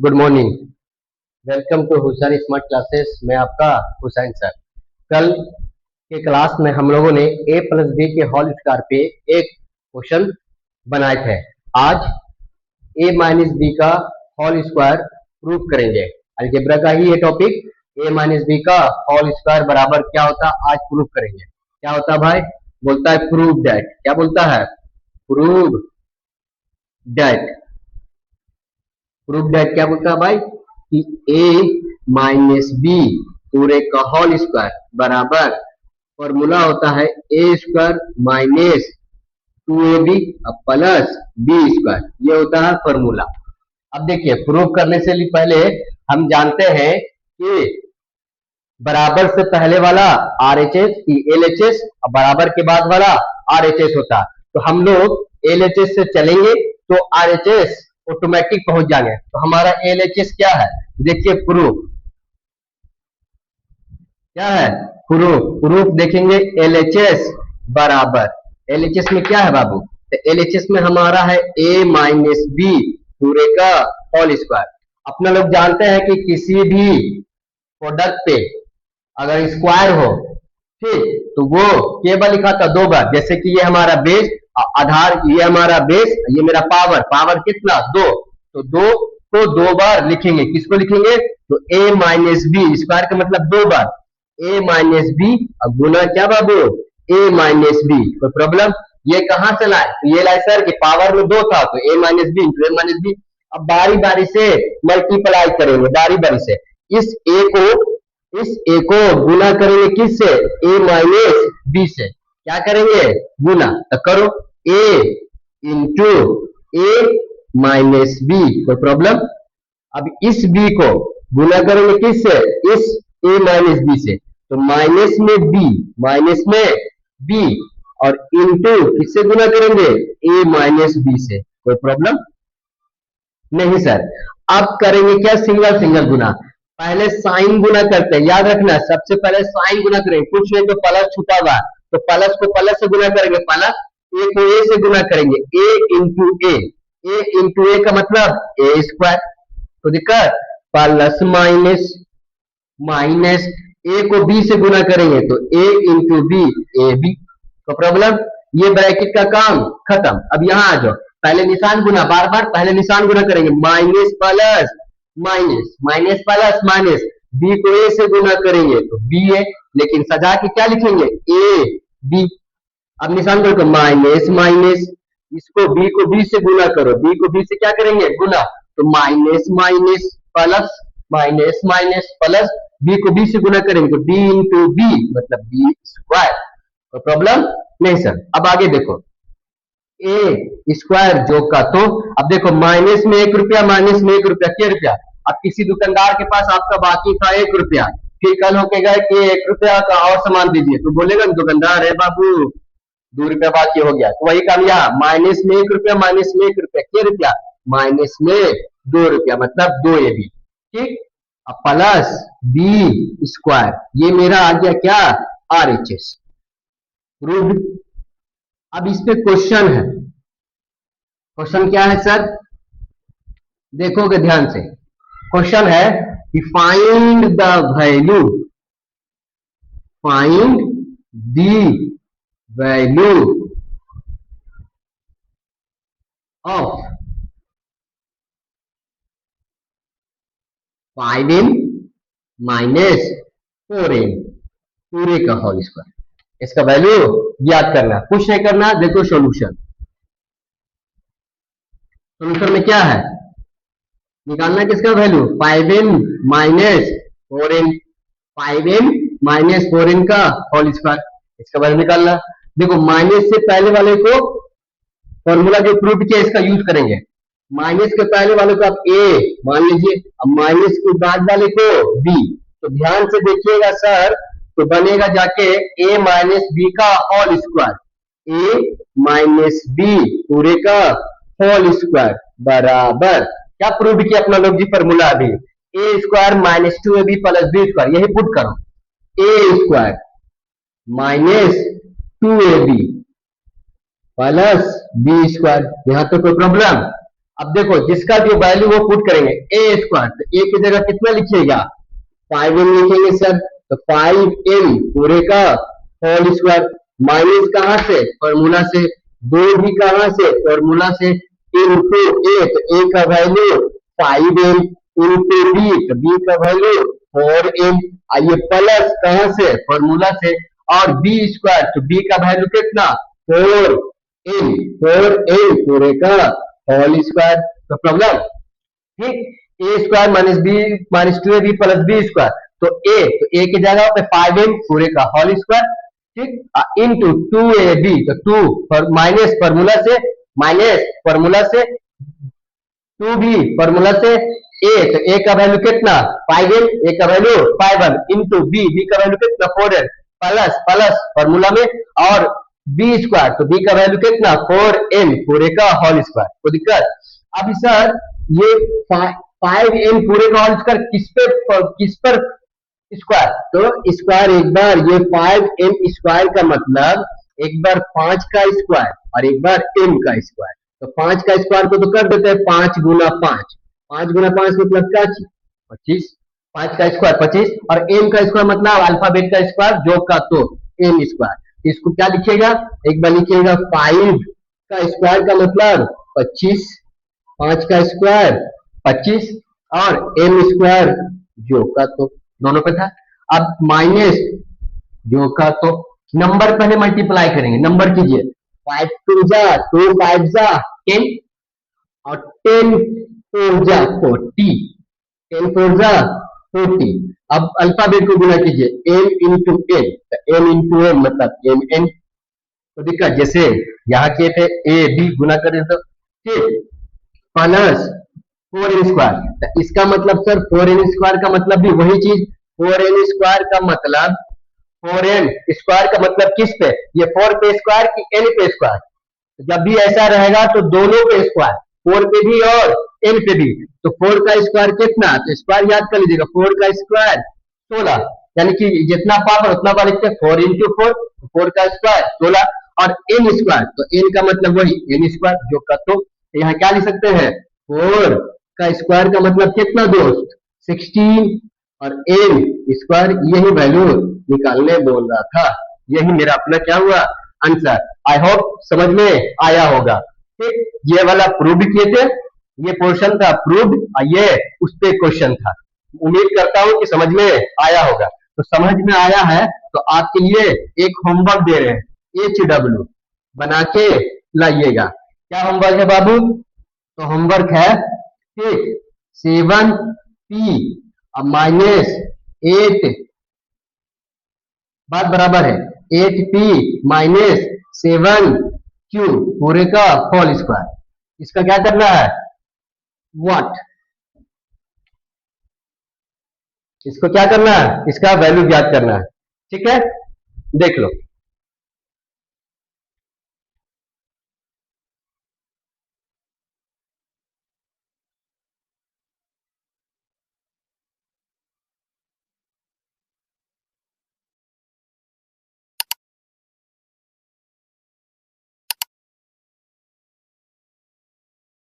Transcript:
Good morning. Welcome to Hussain smart classes. मैं आपका Hussain sir. कल के क्लास में हम लोगों ने a प्लस बी के होल स्क्वायर पे एक क्वेश्चन बनाए थे। आज a माइनस बी का होल स्क्वायर प्रूव करेंगे। अलजेब्रा का ही ये टॉपिक, a माइनस बी का होल स्क्वायर बराबर क्या होता है आज प्रूव करेंगे। क्या होता है भाई? बोलता है प्रूव दैट। क्या बोलता है? Prove that. प्रूफ दैट क्या बोलता है भाई कि a माइनस बी पूरे का होल स्क्वायर बराबर फॉर्मूला होता है A square minus 2ab plus B square. ये होता है फॉर्मूला। अब देखिए, प्रूफ करने से पहले हम जानते हैं कि बराबर से पहले वाला RHS की LHS और बराबर के बाद वाला RHS होता है। तो हम लोग LHS से चलेंगे तो RHS ऑटोमेटिक पहुंच जाएंगे। तो हमारा LHS क्या है? देखिए प्रूफ क्या है? प्रूफ देखेंगे LHS बराबर, LHS में क्या है बाबू? तो LHS में हमारा है a माइनस बी पूरे का होल स्क्वायर। अपना लोग जानते हैं कि किसी भी प्रोडक्ट पे अगर स्क्वायर हो, ठीक, तो वो केवल लिखा था दो बार। जैसे कि ये हमारा बेस आधार, ये हमारा बेस, ये मेरा पावर कितना? दो। तो दो को दो बार लिखेंगे। किसको लिखेंगे? तो a माइनस बी स्क्वायर का मतलब दो बार a माइनस बी और गुना क्या बाबू? a minus B. कोई प्रॉब्लम? ये कहां से लाए? तो ये लाए सर कि पावर में दो था तो a minus B into a minus B. अब बारी बारी से मल्टीप्लाई करेंगे, बारी बारी से इस a को गुना करेंगे किससे? a माइनस बी से। क्या करेंगे? गुना। तो करो a into a minus B. कोई प्रॉब्लम? अब इस b को गुना करेंगे किससे? इस a माइनस बी से। तो माइनस में b और इंटू किससे गुना करेंगे? a माइनस बी से। कोई प्रॉब्लम नहीं सर। अब करेंगे क्या? सिंगल सिंगल गुना। पहले साइन गुना करते हैं, याद रखना। सबसे पहले साइन गुना करेंगे, कुछ नहीं तो प्लस छुपा हुआ, तो प्लस को प्लस से गुना करेंगे, प्लस ए को ए से गुना करेंगे, ए इंटू ए का मतलब ए स्क्वायर। तो दिक्कत प्लस माइनस ए को बी से गुना करेंगे तो ए इंटू बी, ए बी। तो प्रॉब्लम, ये ब्रैकेट का काम खत्म। अब यहां आ जाओ, पहले निशान गुना, बार बार पहले निशान गुना करेंगे, माइनस प्लस माइनस बी को ए से गुना करेंगे तो बी है, लेकिन सजा के क्या लिखेंगे? A B. अब निशान करो माइनस इसको बी को बी से गुना करो, बी को बी से क्या करेंगे? गुना। तो माइनस प्लस बी को बी से गुना करेंगे तो बी इंटू बी मतलब बी स्क्वायर। तो प्रॉब्लम नहीं सर। अब आगे देखो, ए स्क्वायर जो का, तो अब देखो माइनस में 1 रुपया, क्या रुपया? अब किसी दुकानदार के पास आपका बाकी था 1 रुपया, फिर कल होके गए कि 1 रुपया का और सामान दीजिए, तो बोलेगा दुकानदार, है बाबू 2 रुपया बाकी हो गया। तो वही काम यहाँ, माइनस में 1 रुपया, क्या रुपया? माइनस में 2 रुपया मतलब 2 ए बी, ठीक। अब प्लस बी स्क्वायर, ये मेरा आ गया क्या? RHS proved. अब इस पे क्वेश्चन है। क्वेश्चन क्या है सर? देखोगे ध्यान से। क्वेश्चन है कि find the value of 5n minus 4n पूरे का होल स्क्वायर। इसका वैल्यू याद करना, कुछ नहीं करना। देखो सोल्यूशन में क्या है? निकालना किसका वैल्यू? 5n माइनस 4n का होल स्क्वायर। इसका वैल्यू निकालना। देखो माइनस से पहले वाले को फॉर्मूला जो प्रूव किया इसका यूज करेंगे। माइनस के पहले वाले को आप ए मान लीजिए, अब माइनस के बाद वाले को बी। तो ध्यान से देखिएगा सर, तो बनेगा जाके ए माइनस बी का होल स्क्वायर, ए माइनस बी पूरे का होल स्क्वायर बराबर क्या प्रूव किया अपना लोग जी? फॉर्मूला अभी A square minus 2ab plus B square, यही पुट करो। A square minus 2ab plus B square. यहां तो कोई प्रॉब्लम? अब देखो जिसका जो वैल्यू वो पुट करेंगे ए स्क्वायर, तो ए की जगह कितना लिखिएगा 5m लिखेंगे सर। तो 5m पूरे का होल स्क्वायर, माइनस कहाँ से फॉर्मूला से, दो भी कहाँ से फॉर्मूला से, इंटू ए, तो ए का वैल्यू 5m इंटू बी, तो बी का वैल्यू 4m, आइए प्लस कहाँ से फॉर्मूला से, और बी स्क्वायर, तो बी का वैल्यू कितना 4m, 4m पूरे का होल स्क्वायर। तो प्रॉब्लम ठीक, A square minus B minus two A B plus B square, तो ए की जगह पे 5m पूरे का होल स्क्वायर, ठीक, इंटू 2ab, तो 2 माइनस फॉर्मूला से 2b फॉर्मूला से ए, तो ए का वैल्यू कितना 5m, ए का वैल्यू 5m इंटू बी का वैल्यू कितना 4m प्लस प्लस फॉर्मूला में, और बी स्क्वायर, तो बी का वैल्यू कितना 4m पूरे का होल स्क्वायर। कोई दिक्कत? अब सर ये 5m पूरे का होल स्क्वायर किस पर स्क्वायर, तो स्क्वायर एक बार ये 5m स्क्वायर का मतलब एक बार 5 का स्क्वायर और एक बार m का स्क्वायर, तो 5 का स्क्वायर को तो कर देते हैं 5 गुना 5, 5 गुना 5 मतलब क्या चीज 25, 5 का स्क्वायर 25, और m का स्क्वायर मतलब अल्फाबेट का स्क्वायर जो का तो m स्क्वायर। इसको क्या लिखिएगा, एक बार लिखिएगा 5 का स्क्वायर का मतलब 25, 5 का स्क्वायर 25 और m स्क्वायर जो का तो दोनों पे था। अब माइनस जो का तो नंबर पहले मल्टीप्लाई करेंगे, नंबर कीजिए 5 2 जा 2 5 जा 10 और 10 4 जा 40, 10 4 जा 40। अब अल्फाबेट को गुना कीजिए m इंटू n, तो m इंटू n मतलब m n। तो दिक्कत जैसे यहाँ किए थे a b गुना करें तो ठीक, प्लस 4n स्क्वायर, तो इसका मतलब सर 4n स्क्वायर का मतलब भी वही चीज, 4n स्क्वायर का मतलब 4n स्क्वायर का मतलब किस पे, ये 4 पे स्क्वायर की n पे स्क्वायर, जब भी ऐसा रहेगा तो दोनों पे स्क्वायर, 4 पे भी और n पे भी, तो 4 का स्क्वायर कितना, तो स्क्वायर याद कर लीजिएगा 4 का स्क्वायर 16, यानी कि जितना पावर उतना बार लिखते हैं 4 इंटू 4, 4 का स्क्वायर 16, और n स्क्वायर, तो n का मतलब वही n स्क्वायर जो का तो यहाँ क्या लिख सकते हैं 4 का स्क्वायर का मतलब कितना दोस्त 16, और n स्क्वायर यही वैल्यू निकालने बोल रहा था, यही मेरा अपना क्या हुआ आंसर। आई होप समझ में आया होगा। ठीक, ये वाला प्रूव किए थे, ये पोर्शन था प्रूव, ये उस पे क्वेश्चन था। उम्मीद करता हूं कि समझ में आया होगा। तो समझ में आया है तो आपके लिए एक होमवर्क दे रहे हैं, HW बना के लाइएगा। क्या होमवर्क है बाबू, तो होमवर्क है ठीक 7p माइनस 8, बात बराबर है 8p माइनस 7q पूरे का होल स्क्वायर। इसका क्या करना है व्हाट, इसको क्या करना है, इसका वैल्यू ज्ञात करना है। ठीक है, देख लो।